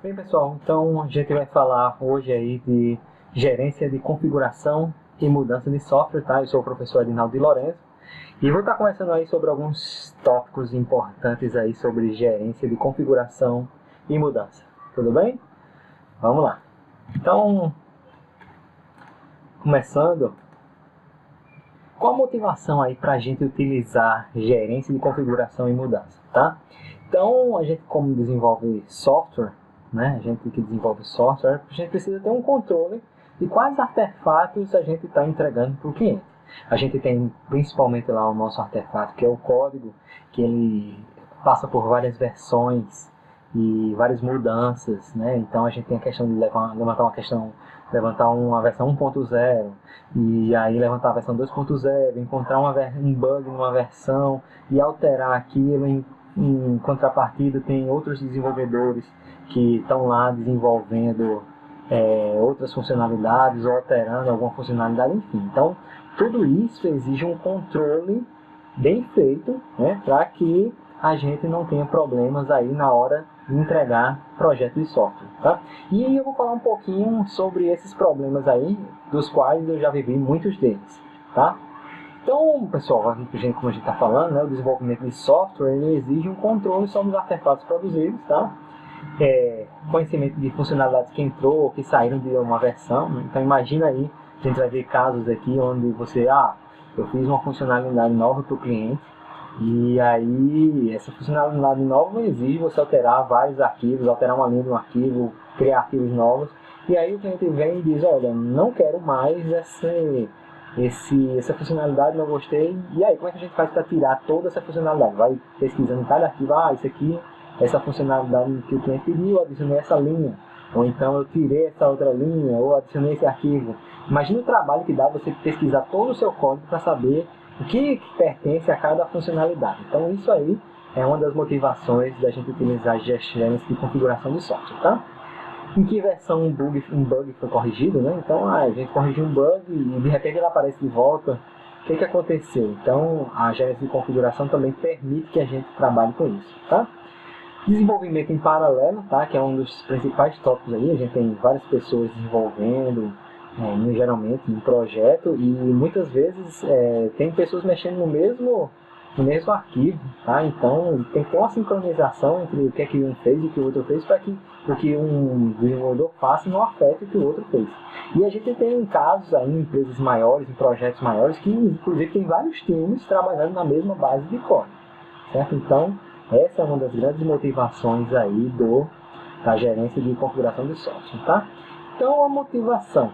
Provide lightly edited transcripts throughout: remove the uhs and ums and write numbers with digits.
Bem, pessoal, então a gente vai falar hoje aí de gerência de configuração e mudança de software, tá? Eu sou o professor Adinaldo de Lourenço e vou estar conversando aí sobre alguns tópicos importantes aí sobre gerência de configuração e mudança. Tudo bem? Vamos lá. Então, começando, qual a motivação aí para a gente utilizar gerência de configuração e mudança, tá? Então, a gente como desenvolve software, né? A gente que desenvolve software, a gente precisa ter um controle de quais artefatos a gente está entregando para o cliente. A gente tem principalmente lá o nosso artefato, que é o código, que ele passa por várias versões e várias mudanças, né? Então a gente tem a questão de levantar uma versão 1.0 e aí levantar a versão 2.0, encontrar um bug numa versão e alterar aquilo. Em contrapartida, tem outros desenvolvedores que estão lá desenvolvendo outras funcionalidades ou alterando alguma funcionalidade, enfim. Então, tudo isso exige um controle bem feito, né, para que a gente não tenha problemas aí na hora de entregar projeto de software, tá? E aí eu vou falar um pouquinho sobre esses problemas aí, dos quais eu já vivi muitos deles, tá? Então, pessoal, como a gente está falando, né, o desenvolvimento de software ele exige um controle sobre os artefatos produzidos, tá? Conhecimento de funcionalidades que entrou ou que saíram de uma versão, né? Então imagina aí, a gente vai ver casos aqui onde eu fiz uma funcionalidade nova para o cliente e aí essa funcionalidade nova exige você alterar vários arquivos, alterar uma linha de um arquivo, criar arquivos novos, e aí o cliente vem e diz, olha, não quero mais essa funcionalidade, não gostei, e aí como é que a gente faz para tirar toda essa funcionalidade? Vai pesquisando em cada arquivo, isso aqui, essa funcionalidade que o cliente pediu, eu adicionei essa linha, ou então eu tirei essa outra linha, ou adicionei esse arquivo. Imagina o trabalho que dá você pesquisar todo o seu código para saber o que pertence a cada funcionalidade. Então isso aí é uma das motivações da gente utilizar gestões de configuração de software, tá? Em que versão um bug foi corrigido, né? Então a gente corrigiu um bug e de repente ele aparece de volta. O que aconteceu? Então a gerência de configuração também permite que a gente trabalhe com isso, tá? Desenvolvimento em paralelo, tá? Que é um dos principais tópicos aí. A gente tem várias pessoas desenvolvendo, geralmente em projeto, e muitas vezes tem pessoas mexendo no mesmo arquivo, tá? Então tem que ter uma sincronização entre o que é que um fez e o que o outro fez, para que o que um desenvolvedor faça não afete o que o outro fez. E a gente tem casos aí em empresas maiores, em projetos maiores, que inclusive tem vários times trabalhando na mesma base de código, certo? Então essa é uma das grandes motivações aí da gerência de configuração de software, tá? Então a motivação,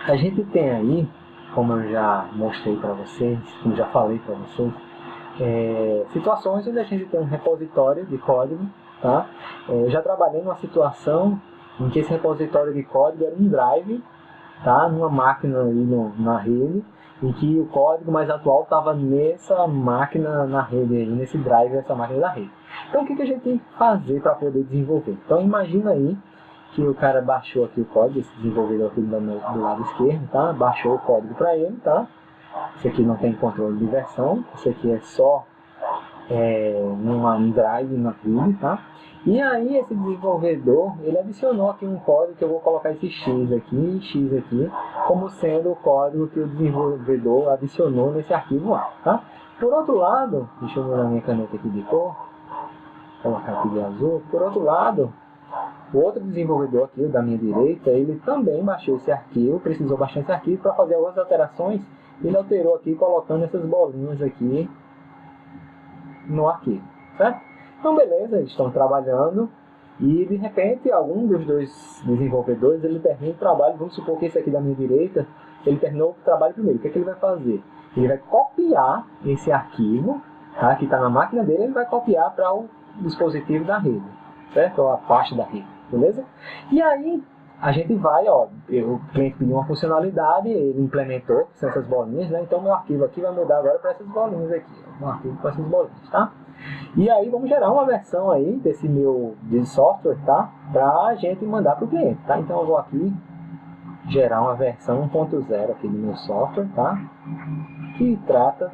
a gente tem aí, como eu já mostrei para vocês, como já falei para vocês, situações onde a gente tem um repositório de código, tá? Eu já trabalhei numa situação em que esse repositório de código era um drive, tá? Numa máquina aí na rede, em que o código mais atual estava nessa máquina na rede aí, nesse drive dessa máquina da rede. Então o que a gente tem que fazer para poder desenvolver? Então imagina aí que o cara baixou aqui o código, esse desenvolvedor aqui do lado esquerdo, tá? Baixou o código para ele, tá? Isso aqui não tem controle de versão, isso aqui é só um drive na rede, tá? E aí esse desenvolvedor, ele adicionou aqui um código que eu vou colocar esse X aqui, como sendo o código que o desenvolvedor adicionou nesse arquivo A, tá? Por outro lado, deixa eu mudar minha caneta aqui de cor, colocar aqui de azul. Por outro lado, o outro desenvolvedor aqui, da minha direita, ele também baixou esse arquivo, precisou baixar esse arquivo para fazer algumas alterações. Ele alterou aqui, colocando essas bolinhas aqui no arquivo, certo? Então beleza, eles estão trabalhando e de repente algum dos dois desenvolvedores ele termina o trabalho. Vamos supor que esse aqui da minha direita, ele terminou o trabalho primeiro. O que ele vai fazer? Ele vai copiar esse arquivo, tá, que está na máquina dele, ele vai copiar para o dispositivo da rede, certo? Ou a parte da rede, beleza? E aí a gente vai, o cliente pediu uma funcionalidade, ele implementou, que são essas bolinhas, né? Então meu arquivo aqui vai mudar agora para essas bolinhas aqui, um arquivo para essas bolinhas, tá? E aí vamos gerar uma versão aí desse software, tá? Para a gente mandar para o cliente, tá? Então eu vou aqui gerar uma versão 1.0 aqui do meu software, tá? Que trata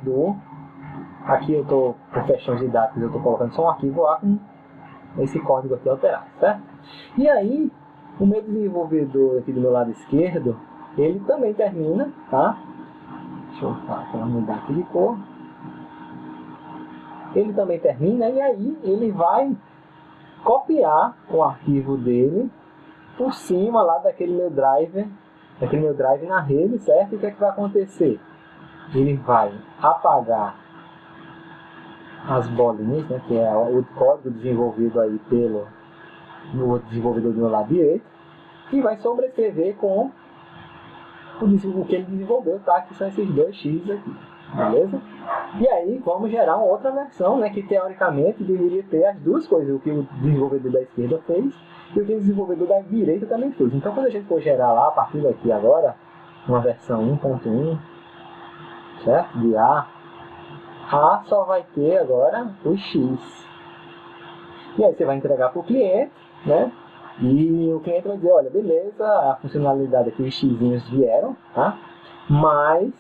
aqui eu estou, por questões didáticas, eu estou colocando só um arquivo A com esse código aqui alterado, certo? E aí, o meu desenvolvedor aqui do meu lado esquerdo, ele também termina, tá? Deixa eu mudar aqui de cor. Ele também termina e aí ele vai copiar o arquivo dele por cima lá daquele meu drive na rede, certo? E o que é que vai acontecer? Ele vai apagar as bolinhas, né, que é o código desenvolvido aí pelo desenvolvedor do meu lado direito, e vai sobrescrever com o que ele desenvolveu, tá? Que são esses 2x aqui, beleza? E aí vamos gerar uma outra versão, né, que teoricamente deveria ter as duas coisas, o que o desenvolvedor da esquerda fez e o que o desenvolvedor da direita também fez. Então quando a gente for gerar lá, a partir daqui agora, uma versão 1.1, certo? De A só vai ter agora o X. E aí você vai entregar para o cliente, né? E o cliente vai dizer, olha, beleza, a funcionalidade aqui, os xzinhos vieram, tá? Mas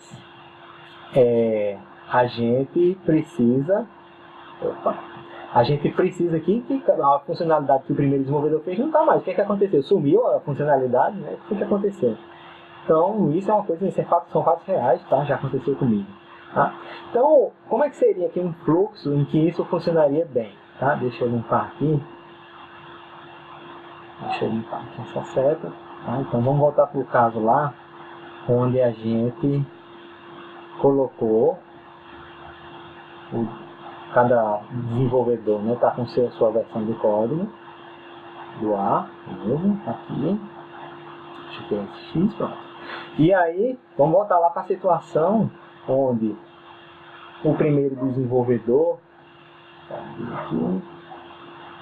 a gente precisa aqui que a funcionalidade que o primeiro desenvolvedor fez não está mais. O que é que aconteceu? Sumiu a funcionalidade, né? O que aconteceu? Então, isso é uma coisa, são fatos reais, tá? Já aconteceu comigo. Tá? Então, como é que seria aqui um fluxo em que isso funcionaria bem? Tá? Deixa eu limpar aqui. Essa seta. Tá? Então, vamos voltar para o caso lá, onde a gente colocou cada desenvolvedor, né, está com a sua versão de código do A, beleza? Aqui. Deixa eu ter esse X, pronto. E aí, vamos voltar lá para a situação onde o primeiro desenvolvedor,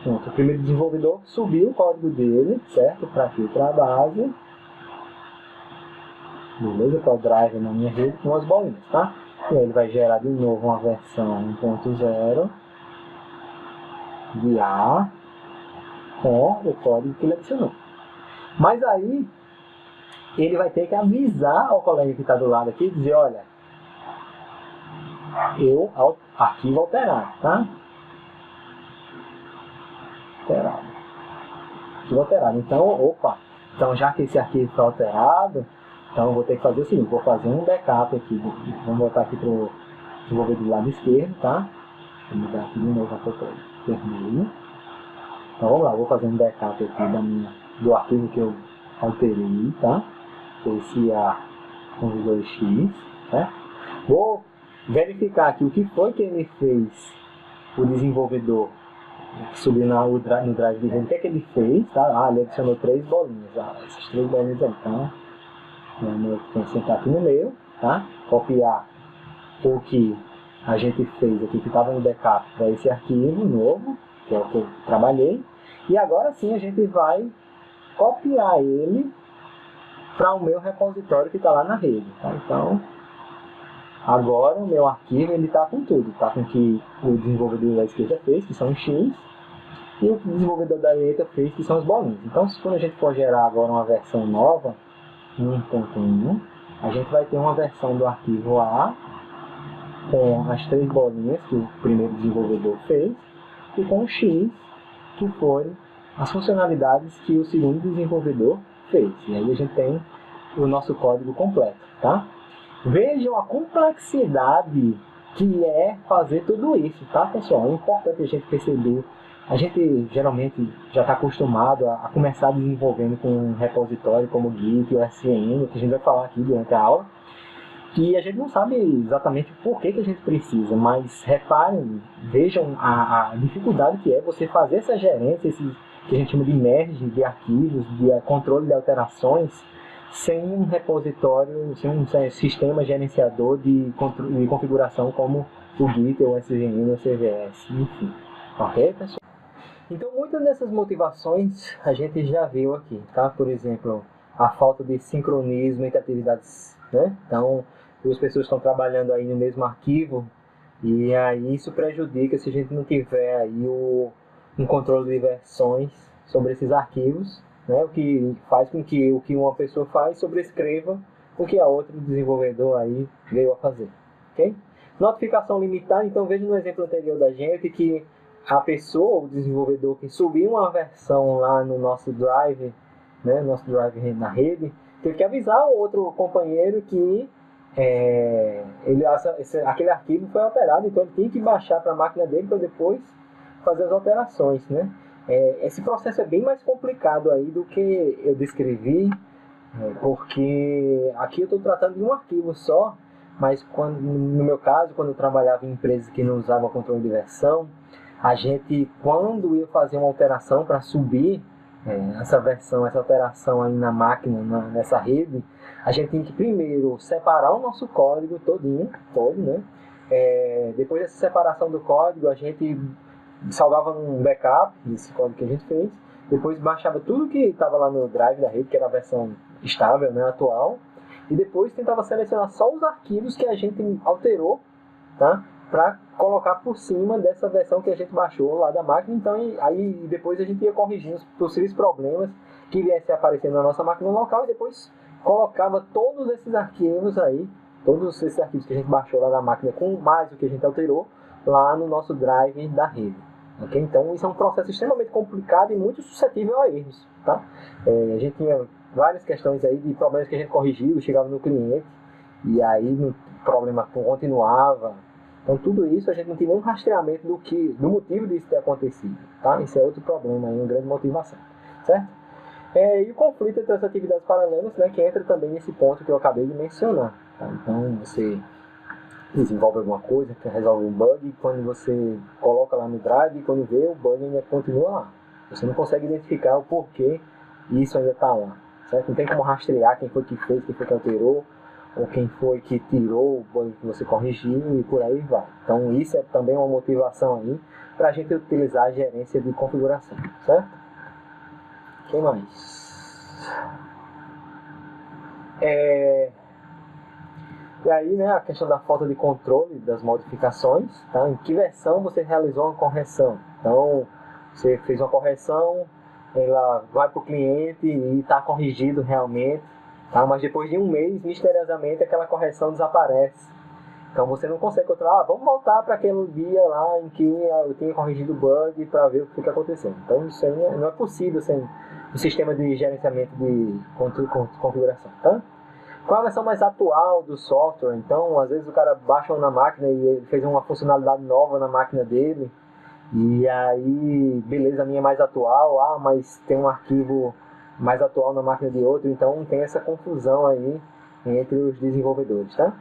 pronto, o primeiro desenvolvedor subiu o código dele, certo? Para aqui, para a base, beleza? Para o drive na minha rede com as bolinhas, tá? E aí ele vai gerar de novo uma versão 1.0 de A com o código que ele adicionou. Mas aí ele vai ter que avisar ao colega que está do lado aqui e dizer, olha, arquivo alterado, tá? Arquivo alterado. Então já que esse arquivo está alterado, então eu vou ter que fazer o seguinte, vou fazer um backup aqui, vamos voltar aqui para o desenvolvedor do lado esquerdo, tá? Vou mudar aqui de novo a cor vermelho. Então vamos lá, vou fazer um backup aqui do arquivo que eu alterei, tá? Esse A com os 2x, certo? Vou verificar aqui o que foi que ele fez, o desenvolvedor que subiu no drive de rede, o que é que ele fez, tá? Ele adicionou 3 bolinhas, essas 3 bolinhas aí, então vou sentar aqui no meio, tá? Copiar o que a gente fez aqui, que estava no backup, para esse arquivo novo, que é o que eu trabalhei, e agora sim a gente vai copiar ele para o meu repositório que está lá na rede, tá? Então, agora o meu arquivo ele está com tudo, está com o que o desenvolvedor da esquerda fez, que são os X, e o desenvolvedor da direita fez, que são os bolinhos. Então, quando a gente for gerar agora uma versão nova, 1.1, a gente vai ter uma versão do arquivo A com as 3 bolinhas que o primeiro desenvolvedor fez e com o X, que foram as funcionalidades que o segundo desenvolvedor fez. E aí a gente tem o nosso código completo, tá? Vejam a complexidade que é fazer tudo isso, tá, pessoal? É importante a gente perceber. A gente geralmente já está acostumado a começar desenvolvendo com um repositório como o Git ou o SVN, que a gente vai falar aqui durante a aula, que a gente não sabe exatamente por que a gente precisa, mas reparem, vejam a dificuldade que é você fazer essa gerência, esse que a gente chama de merge de arquivos, de controle de alterações, sem um repositório, sem um sistema gerenciador de configuração como o Git, ou o SVN, ou o CVS, enfim. Ok, pessoal? Então, muitas dessas motivações a gente já viu aqui, tá? Por exemplo, a falta de sincronismo entre atividades, né? Então, duas pessoas estão trabalhando aí no mesmo arquivo e aí isso prejudica se a gente não tiver aí um controle de versões sobre esses arquivos, né? O que faz com que o que uma pessoa faz sobrescreva o que a outra desenvolvedor aí veio a fazer, ok? Notificação limitada, então veja no exemplo anterior da gente que a pessoa, o desenvolvedor que subiu uma versão lá no nosso drive, né, nosso drive na rede, teve que avisar o outro companheiro que aquele arquivo foi alterado, então ele tinha que baixar para a máquina dele para depois fazer as alterações, né? Esse processo é bem mais complicado aí do que eu descrevi, porque aqui eu estou tratando de um arquivo só, mas no meu caso, quando eu trabalhava em empresas que não usavam controle de versão, a gente, quando ia fazer uma alteração para subir essa versão, essa alteração aí na máquina, nessa rede, a gente tem que primeiro separar o nosso código todo, né? Depois dessa separação do código, a gente salvava um backup desse código que a gente fez, depois baixava tudo que estava lá no drive da rede, que era a versão estável, né, atual, e depois tentava selecionar só os arquivos que a gente alterou, tá? Para colocar por cima dessa versão que a gente baixou lá da máquina. Então, aí depois a gente ia corrigindo os possíveis problemas que viessem aparecendo na nossa máquina local, e depois colocava todos esses arquivos aí, todos esses arquivos que a gente baixou lá da máquina com mais o que a gente alterou, lá no nosso drive da rede. Okay? Então, isso é um processo extremamente complicado e muito suscetível a erros. Tá? A gente tinha várias questões aí de problemas que a gente corrigiu, chegava no cliente, e aí o problema continuava. Então, tudo isso a gente não tem nenhum rastreamento do motivo disso ter acontecido. Tá? Isso é outro problema, aí, uma grande motivação. Certo? E o conflito entre as atividades paralelas, né, que entra também nesse ponto que eu acabei de mencionar. Tá? Então, você desenvolve alguma coisa, resolve um bug, e quando você coloca lá no drive, quando vê, o bug ainda continua lá. Você não consegue identificar o porquê isso ainda está lá. Certo? Não tem como rastrear quem foi que fez, quem foi que alterou, ou quem foi que tirou o bug que você corrigiu, e por aí vai. Então, isso é também uma motivação aí para a gente utilizar a gerência de configuração. Certo? O que mais? E aí, né, a questão da falta de controle das modificações, tá? Em que versão você realizou uma correção? Então, você fez uma correção, ela vai para o cliente e está corrigido realmente, tá? Mas depois de um mês, misteriosamente, aquela correção desaparece. Então, você não consegue controlar. Vamos voltar para aquele dia lá em que eu tinha corrigido o bug para ver o que aconteceu. Então, isso aí não é possível sem um sistema de gerenciamento de configuração, tá? Qual a versão mais atual do software? Então, às vezes o cara baixa na máquina e ele fez uma funcionalidade nova na máquina dele, e aí, beleza, a minha é mais atual, mas tem um arquivo mais atual na máquina de outro, então tem essa confusão aí entre os desenvolvedores, tá?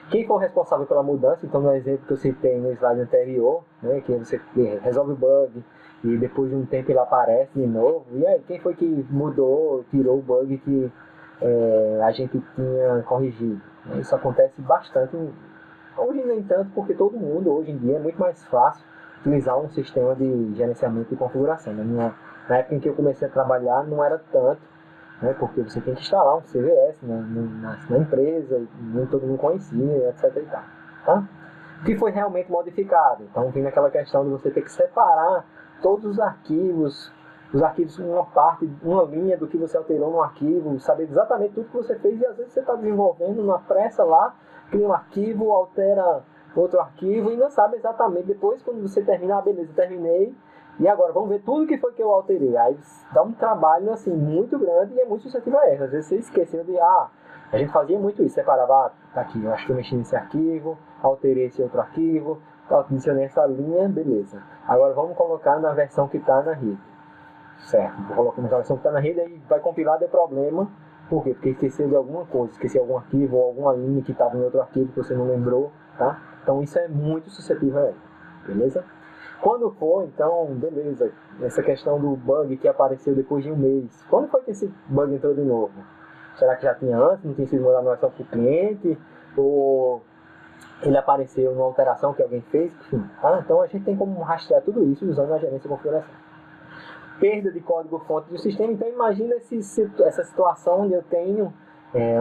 Quem for responsável pela mudança, então no exemplo que eu citei no slide anterior, né, que você resolve o bug e depois de um tempo ele aparece de novo, e aí, quem foi que mudou, tirou o bug que a gente tinha corrigido? Isso acontece bastante, hoje nem tanto, porque todo mundo, hoje em dia, é muito mais fácil utilizar um sistema de gerenciamento e configuração. Na época em que eu comecei a trabalhar, não era tanto, né, porque você tem que instalar um CVS na empresa, nem todo mundo conhecia, etc. E tal, tá? O que foi realmente modificado? Então, vem aquela questão de você ter que separar todos os arquivos, uma linha do que você alterou no arquivo, saber exatamente tudo que você fez, e às vezes você está desenvolvendo numa pressa lá, cria um arquivo, altera outro arquivo e não sabe exatamente. Depois, quando você termina, beleza, terminei, e agora vamos ver tudo que foi que eu alterei. Aí dá um trabalho assim, muito grande e é muito suscetível a erro. Às vezes você esqueceu de, a gente fazia muito isso, separava, tá aqui, eu acho que eu mexi nesse arquivo, alterei esse outro arquivo, adicionei essa linha, beleza. Agora vamos colocar na versão que está na rede. Certo, vou colocar na versão que está na rede, aí vai compilar, deu problema. Por quê? Porque esqueceu de alguma coisa, esqueceu algum arquivo ou alguma linha que estava em outro arquivo que você não lembrou, tá? Então isso é muito suscetível a erro, beleza? Quando for, então, beleza, essa questão do bug que apareceu depois de um mês, quando foi que esse bug entrou de novo? Será que já tinha antes, não tinha sido mandado uma versão para o cliente, ou ele apareceu numa alteração que alguém fez? Enfim, tá? Então a gente tem como rastrear tudo isso usando a gerência de configuração. Perda de código-fonte do sistema. Então imagina essa situação onde eu tenho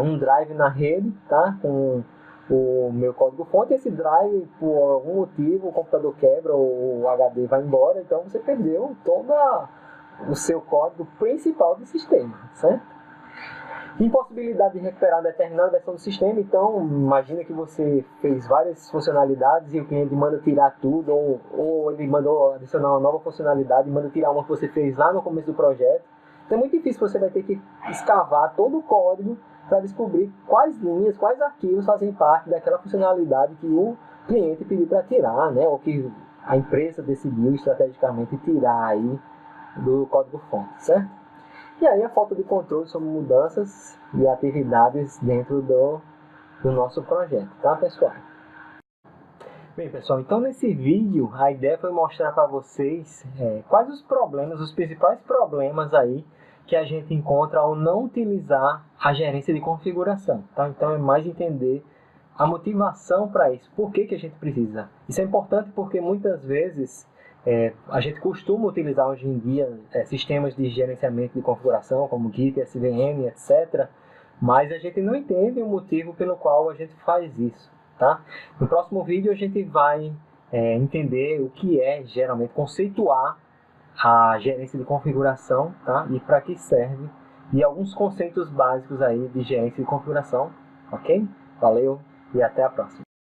um drive na rede, tá? Com o meu código-fonte, esse drive, por algum motivo, o computador quebra ou o HD vai embora, então você perdeu todo o seu código principal do sistema, certo? Impossibilidade de recuperar determinada versão do sistema. Então, imagina que você fez várias funcionalidades e o cliente manda tirar tudo, ou ele mandou adicionar uma nova funcionalidade e manda tirar uma que você fez lá no começo do projeto. Então é muito difícil, você vai ter que escavar todo o código para descobrir quais linhas, quais arquivos fazem parte daquela funcionalidade que o cliente pediu para tirar, né? Ou que a empresa decidiu estrategicamente tirar aí do código-fonte, certo? E aí a falta de controle sobre mudanças e atividades dentro do nosso projeto, tá, pessoal? Bem, pessoal, então nesse vídeo a ideia foi mostrar para vocês quais os problemas, os principais problemas aí que a gente encontra ao não utilizar a gerência de configuração, tá? Então é mais entender a motivação para isso, por que a gente precisa. Isso é importante porque muitas vezes a gente costuma utilizar hoje em dia sistemas de gerenciamento de configuração, como Git, SVN, etc. Mas a gente não entende o motivo pelo qual a gente faz isso, tá? No próximo vídeo a gente vai entender o que é, geralmente, conceituar a gerência de configuração, tá? E para que serve, e alguns conceitos básicos aí de gerência de configuração, ok? Valeu e até a próxima!